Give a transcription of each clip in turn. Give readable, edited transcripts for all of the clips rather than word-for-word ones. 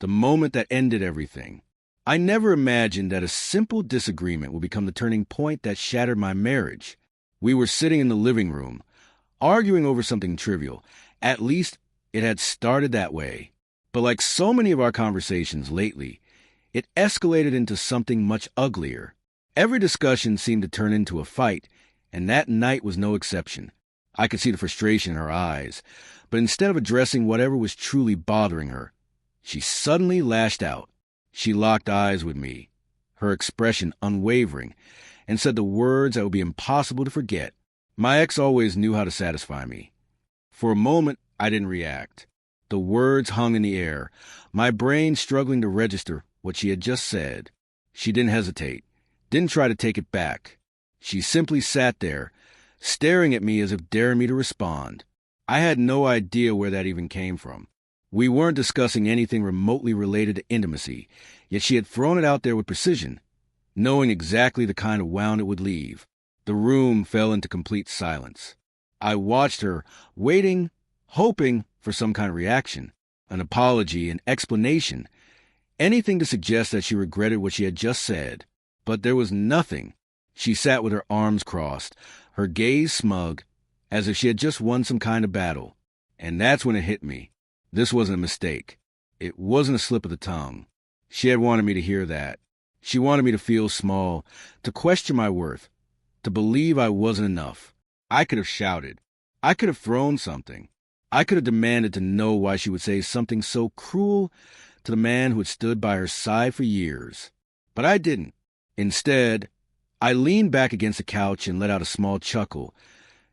the moment that ended everything. I never imagined that a simple disagreement would become the turning point that shattered my marriage. We were sitting in the living room, arguing over something trivial. At least it had started that way. But like so many of our conversations lately, it escalated into something much uglier. Every discussion seemed to turn into a fight, and that night was no exception. I could see the frustration in her eyes, but instead of addressing whatever was truly bothering her, she suddenly lashed out. She locked eyes with me, her expression unwavering, and said the words that would be impossible to forget. My ex always knew how to satisfy me. For a moment, I didn't react. The words hung in the air, my brain struggling to register what she had just said. She didn't hesitate, didn't try to take it back. She simply sat there, staring at me as if daring me to respond. I had no idea where that even came from. We weren't discussing anything remotely related to intimacy, yet she had thrown it out there with precision, knowing exactly the kind of wound it would leave. The room fell into complete silence. I watched her, waiting, hoping for some kind of reaction, an apology, an explanation, anything to suggest that she regretted what she had just said. But there was nothing. She sat with her arms crossed, her gaze smug, as if she had just won some kind of battle. And that's when it hit me. This wasn't a mistake. It wasn't a slip of the tongue. She had wanted me to hear that. She wanted me to feel small, to question my worth, to believe I wasn't enough. I could have shouted. I could have thrown something. I could have demanded to know why she would say something so cruel to the man who had stood by her side for years. But I didn't. Instead, I leaned back against the couch and let out a small chuckle,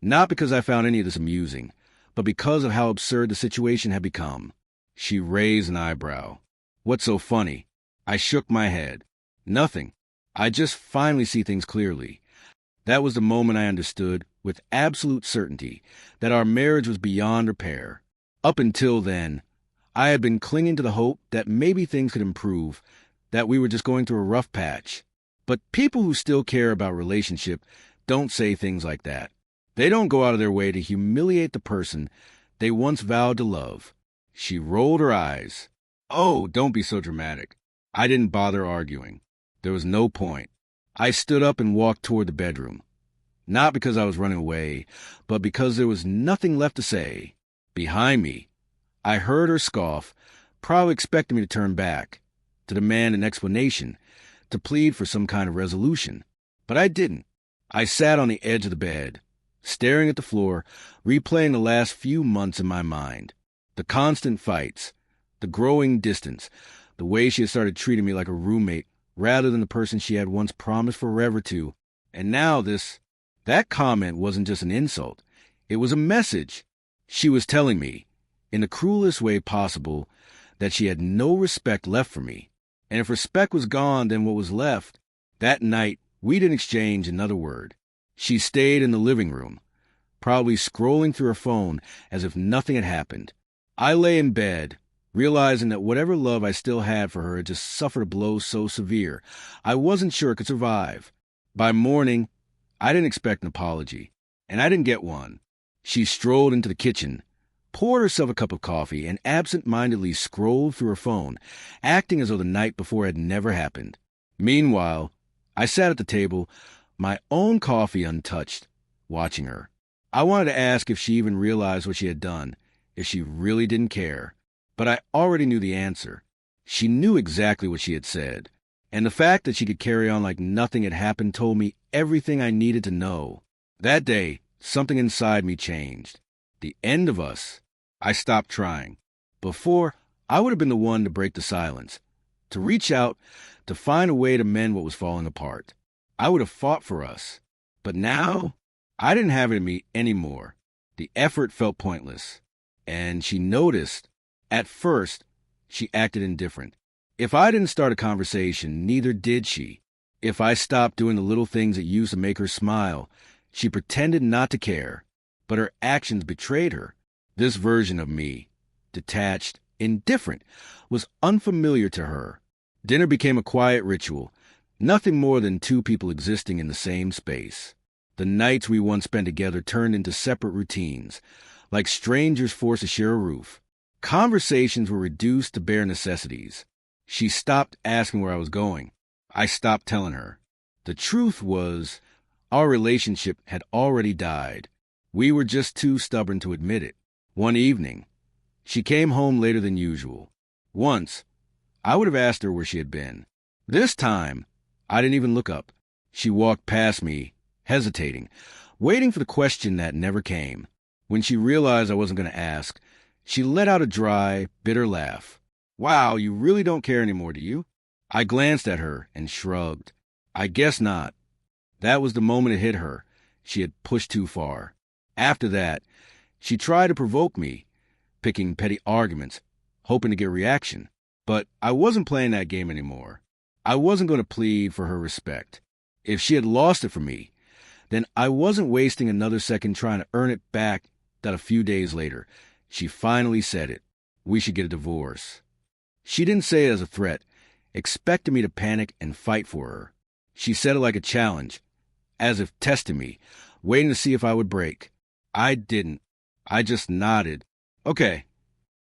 not because I found any of this amusing, but because of how absurd the situation had become. She raised an eyebrow. What's so funny? I shook my head. Nothing. I just finally see things clearly. That was the moment I understood, with absolute certainty, that our marriage was beyond repair. Up until then, I had been clinging to the hope that maybe things could improve, that we were just going through a rough patch. But people who still care about relationship don't say things like that. They don't go out of their way to humiliate the person they once vowed to love. She rolled her eyes. Oh, don't be so dramatic. I didn't bother arguing. There was no point. I stood up and walked toward the bedroom. Not because I was running away, but because there was nothing left to say. Behind me, I heard her scoff, probably expecting me to turn back, to demand an explanation, to plead for some kind of resolution. But I didn't. I sat on the edge of the bed, staring at the floor, replaying the last few months in my mind. The constant fights, the growing distance, the way she had started treating me like a roommate rather than the person she had once promised forever to. And now that comment wasn't just an insult. It was a message. She was telling me, in the cruelest way possible, that she had no respect left for me. And if respect was gone, then what was left? That night, we didn't exchange another word. She stayed in the living room, probably scrolling through her phone as if nothing had happened. I lay in bed, realizing that whatever love I still had for her had just suffered a blow so severe I wasn't sure it could survive. By morning, I didn't expect an apology, and I didn't get one. She strolled into the kitchen, poured herself a cup of coffee, and absent-mindedly scrolled through her phone, acting as though the night before had never happened. Meanwhile, I sat at the table, my own coffee untouched, watching her. I wanted to ask if she even realized what she had done, if she really didn't care. But I already knew the answer. She knew exactly what she had said. And the fact that she could carry on like nothing had happened told me everything I needed to know. That day, something inside me changed. The end of us. I stopped trying. Before, I would have been the one to break the silence, to reach out, to find a way to mend what was falling apart. I would have fought for us. But now, I didn't have it in me anymore. The effort felt pointless. And she noticed. At first, she acted indifferent. If I didn't start a conversation, neither did she. If I stopped doing the little things that used to make her smile, she pretended not to care. But her actions betrayed her. This version of me, detached, indifferent, was unfamiliar to her. Dinner became a quiet ritual, nothing more than two people existing in the same space. The nights we once spent together turned into separate routines, like strangers forced to share a roof. Conversations were reduced to bare necessities. She stopped asking where I was going. I stopped telling her. The truth was, our relationship had already died. We were just too stubborn to admit it. One evening, she came home later than usual. Once, I would have asked her where she had been. This time, I didn't even look up. She walked past me, hesitating, waiting for the question that never came. When she realized I wasn't going to ask, she let out a dry, bitter laugh. Wow, you really don't care anymore, do you? I glanced at her and shrugged. I guess not. That was the moment it hit her. She had pushed too far. After that, she tried to provoke me, picking petty arguments, hoping to get a reaction. But I wasn't playing that game anymore. I wasn't going to plead for her respect. If she had lost it for me, then I wasn't wasting another second trying to earn it back that a few days later, she finally said it. We should get a divorce. She didn't say it as a threat, expecting me to panic and fight for her. She said it like a challenge, as if testing me, waiting to see if I would break. I didn't. I just nodded. Okay.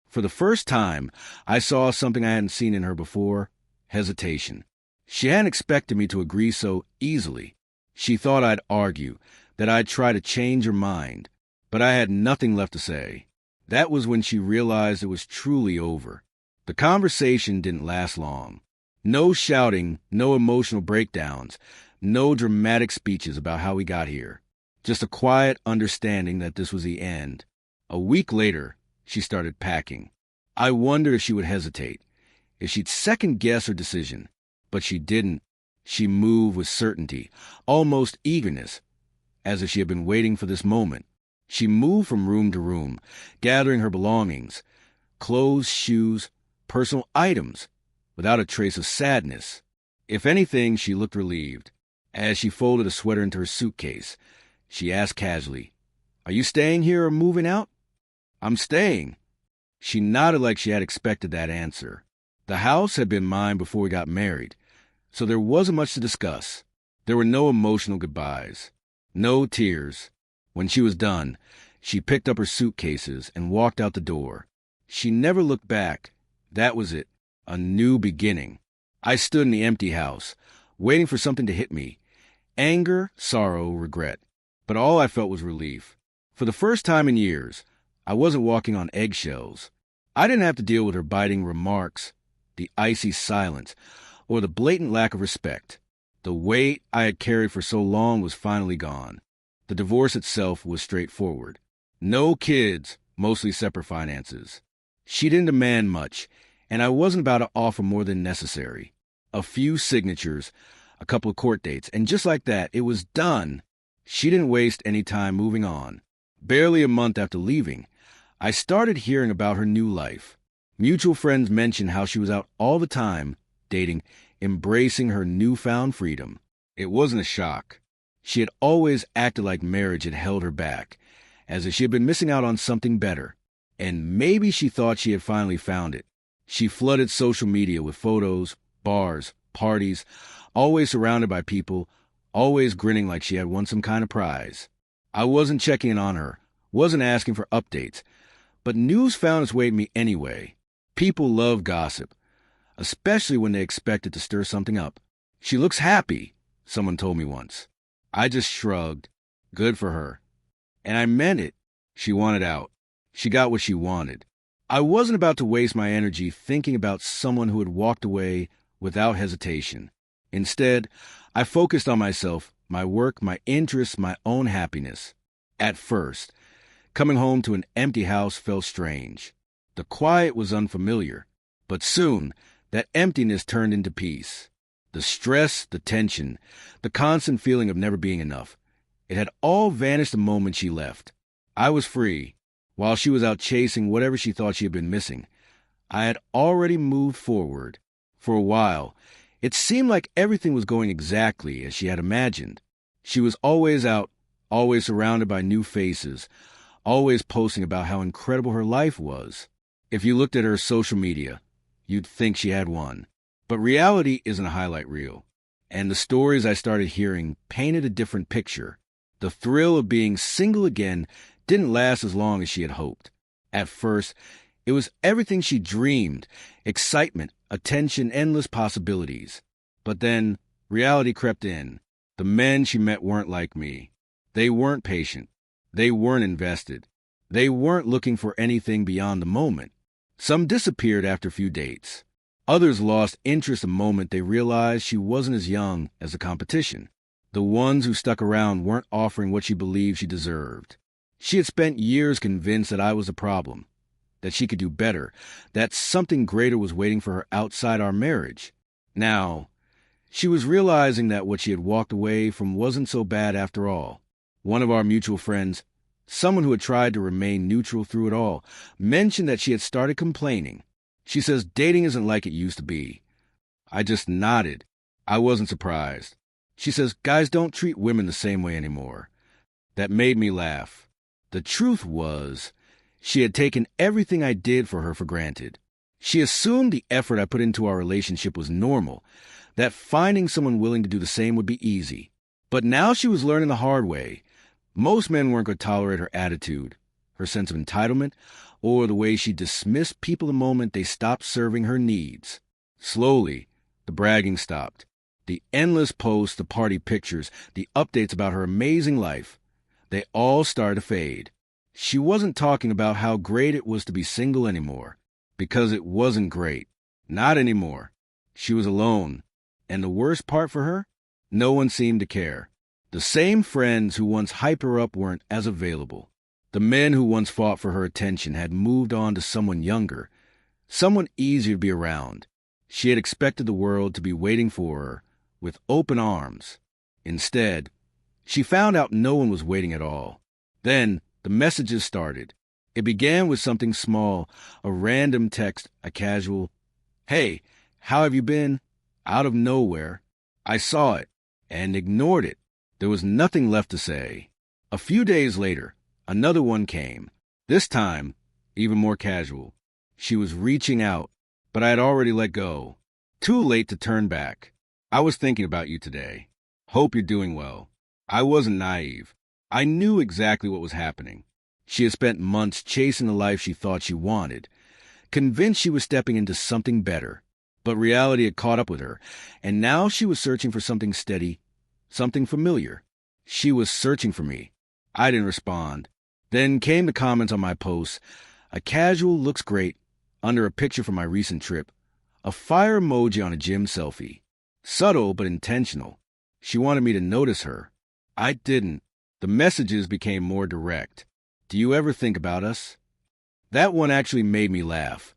For the first time, I saw something I hadn't seen in her before: hesitation. She hadn't expected me to agree so easily. She thought I'd argue, that I'd try to change her mind, but I had nothing left to say. That was when she realized it was truly over. The conversation didn't last long. No shouting, no emotional breakdowns, no dramatic speeches about how we got here. Just a quiet understanding that this was the end. A week later, she started packing. I wondered if she would hesitate, if she'd second-guess her decision. But she didn't. She moved with certainty, almost eagerness, as if she had been waiting for this moment. She moved from room to room, gathering her belongings, clothes, shoes, personal items, without a trace of sadness. If anything, she looked relieved. As she folded a sweater into her suitcase, she asked casually, "Are you staying here or moving out?" "I'm staying." She nodded like she had expected that answer. The house had been mine before we got married, so there wasn't much to discuss. There were no emotional goodbyes, no tears. When she was done, she picked up her suitcases and walked out the door. She never looked back. That was it, a new beginning. I stood in the empty house, waiting for something to hit me. Anger, sorrow, regret. But all I felt was relief. For the first time in years, I wasn't walking on eggshells. I didn't have to deal with her biting remarks, the icy silence, or the blatant lack of respect. The weight I had carried for so long was finally gone. The divorce itself was straightforward. No kids, mostly separate finances. She didn't demand much, and I wasn't about to offer more than necessary. A few signatures, a couple of court dates, and just like that, it was done. She didn't waste any time moving on. Barely a month after leaving, I started hearing about her new life. Mutual friends mentioned how she was out all the time, dating, embracing her newfound freedom. It wasn't a shock. She had always acted like marriage had held her back, as if she had been missing out on something better. And maybe she thought she had finally found it. She flooded social media with photos, bars, parties, always surrounded by people, always grinning like she had won some kind of prize. I wasn't checking in on her, wasn't asking for updates, but news found its way to me anyway. People love gossip, especially when they expect it to stir something up. "She looks happy," someone told me once. I just shrugged. Good for her. And I meant it. She wanted out. She got what she wanted. I wasn't about to waste my energy thinking about someone who had walked away without hesitation. Instead, I focused on myself, my work, my interests, my own happiness. At first, coming home to an empty house felt strange. The quiet was unfamiliar, but soon that emptiness turned into peace. The stress, the tension, the constant feeling of never being enough, it had all vanished the moment she left. I was free. While she was out chasing whatever she thought she had been missing, I had already moved forward. For a while, it seemed like everything was going exactly as she had imagined. She was always out, always surrounded by new faces, always posting about how incredible her life was. If you looked at her social media, you'd think she had won. But reality isn't a highlight reel, and the stories I started hearing painted a different picture. The thrill of being single again didn't last as long as she had hoped. At first, It was everything she dreamed: excitement, attention, endless possibilities. But then reality crept in. The men she met weren't like me. They weren't patient. They weren't invested. They weren't looking for anything beyond the moment. Some disappeared after a few dates. Others lost interest the moment they realized she wasn't as young as the competition. The ones who stuck around weren't offering what she believed she deserved. She had spent years convinced that I was the problem, that she could do better, that something greater was waiting for her outside our marriage. Now, she was realizing that what she had walked away from wasn't so bad after all. One of our mutual friends, someone who had tried to remain neutral through it all, mentioned that she had started complaining. She says dating isn't like it used to be. I just nodded. I wasn't surprised. She says guys don't treat women the same way anymore. That made me laugh. The truth was, she had taken everything I did for her for granted. She assumed the effort I put into our relationship was normal, that finding someone willing to do the same would be easy. But now she was learning the hard way. Most men weren't going to tolerate her attitude, her sense of entitlement, or the way she dismissed people the moment they stopped serving her needs. Slowly, the bragging stopped. The endless posts, the party pictures, the updates about her amazing life, they all started to fade. She wasn't talking about how great it was to be single anymore, because it wasn't great. Not anymore. She was alone. And the worst part for her? No one seemed to care. The same friends who once hyped her up weren't as available. The men who once fought for her attention had moved on to someone younger, someone easier to be around. She had expected the world to be waiting for her with open arms. Instead, she found out no one was waiting at all. Then the messages started. It began with something small, a random text, a casual, "Hey, how have you been?" Out of nowhere. I saw it and ignored it. There was nothing left to say. A few days later, another one came. This time, even more casual. She was reaching out, but I had already let go. Too late to turn back. "I was thinking about you today. Hope you're doing well." I wasn't naive. I knew exactly what was happening. She had spent months chasing the life she thought she wanted, convinced she was stepping into something better. But reality had caught up with her, and now she was searching for something steady, something familiar. She was searching for me. I didn't respond. Then came the comments on my posts. A casual "looks great" under a picture from my recent trip. A fire emoji on a gym selfie. Subtle but intentional. She wanted me to notice her. I didn't. The messages became more direct. "Do you ever think about us?" That one actually made me laugh.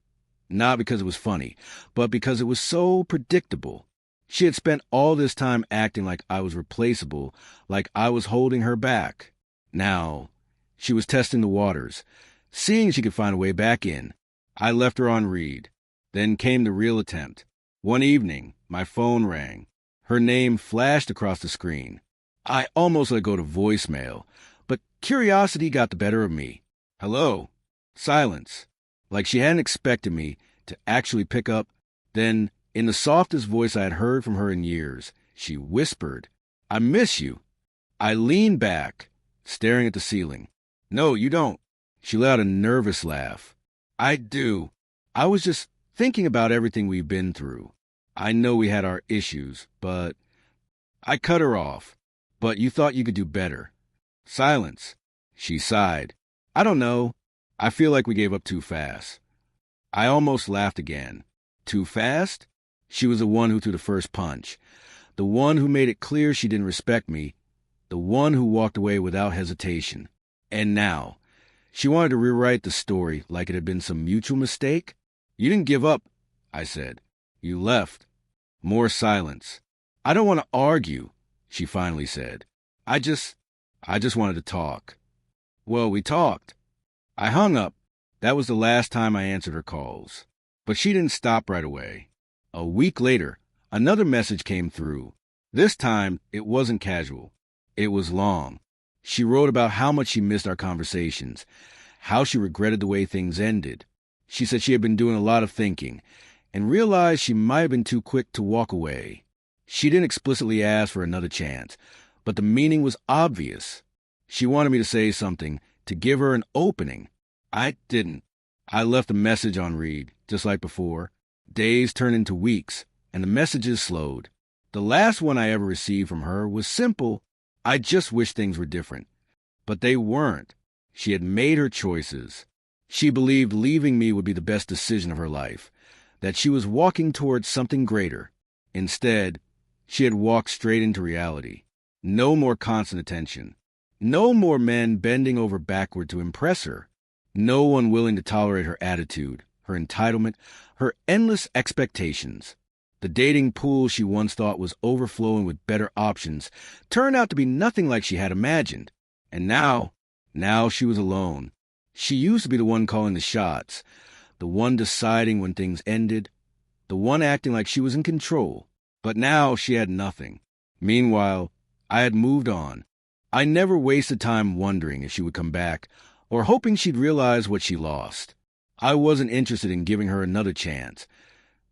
Not because it was funny, but because it was so predictable. She had spent all this time acting like I was replaceable, like I was holding her back. Now, she was testing the waters, seeing if she could find a way back in. I left her on read. Then came the real attempt. One evening, my phone rang. Her name flashed across the screen. I almost let go to voicemail, but curiosity got the better of me. "Hello." Silence. Like she hadn't expected me to actually pick up. Then, in the softest voice I had heard from her in years, she whispered, "I miss you." I leaned back, staring at the ceiling. "No, you don't." She let out a nervous laugh. "I do. I was just thinking about everything we've been through. I know we had our issues, but..." I cut her off. "But you thought you could do better." Silence. She sighed. "I don't know. I feel like we gave up too fast." I almost laughed again. Too fast? She was the one who threw the first punch. The one who made it clear she didn't respect me. The one who walked away without hesitation. And now, she wanted to rewrite the story like it had been some mutual mistake. "You didn't give up," I said. "You left." More silence. "I don't want to argue," she finally said. I just wanted to talk." "Well, we talked." I hung up. That was the last time I answered her calls. But she didn't stop right away. A week later, another message came through. This time, it wasn't casual. It was long. She wrote about how much she missed our conversations, how she regretted the way things ended. She said she had been doing a lot of thinking and realized she might have been too quick to walk away. She didn't explicitly ask for another chance, but the meaning was obvious. She wanted me to say something, to give her an opening. I didn't. I left a message on read, just like before. Days turned into weeks, and the messages slowed. The last one I ever received from her was simple. I just wish things were different. But they weren't. She had made her choices. She believed leaving me would be the best decision of her life, that she was walking towards something greater. Instead, she had walked straight into reality. No more constant attention. No more men bending over backward to impress her. No one willing to tolerate her attitude, her entitlement, her endless expectations. The dating pool she once thought was overflowing with better options turned out to be nothing like she had imagined. And now she was alone. She used to be the one calling the shots, the one deciding when things ended, the one acting like she was in control. But now she had nothing. Meanwhile, I had moved on. I never wasted time wondering if she would come back or hoping she'd realize what she lost. I wasn't interested in giving her another chance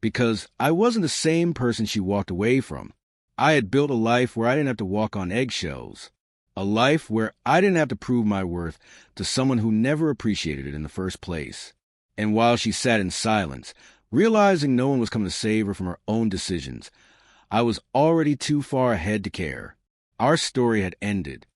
because I wasn't the same person she walked away from. I had built a life where I didn't have to walk on eggshells, a life where I didn't have to prove my worth to someone who never appreciated it in the first place. And while she sat in silence, realizing no one was coming to save her from her own decisions, I was already too far ahead to care. Our story had ended.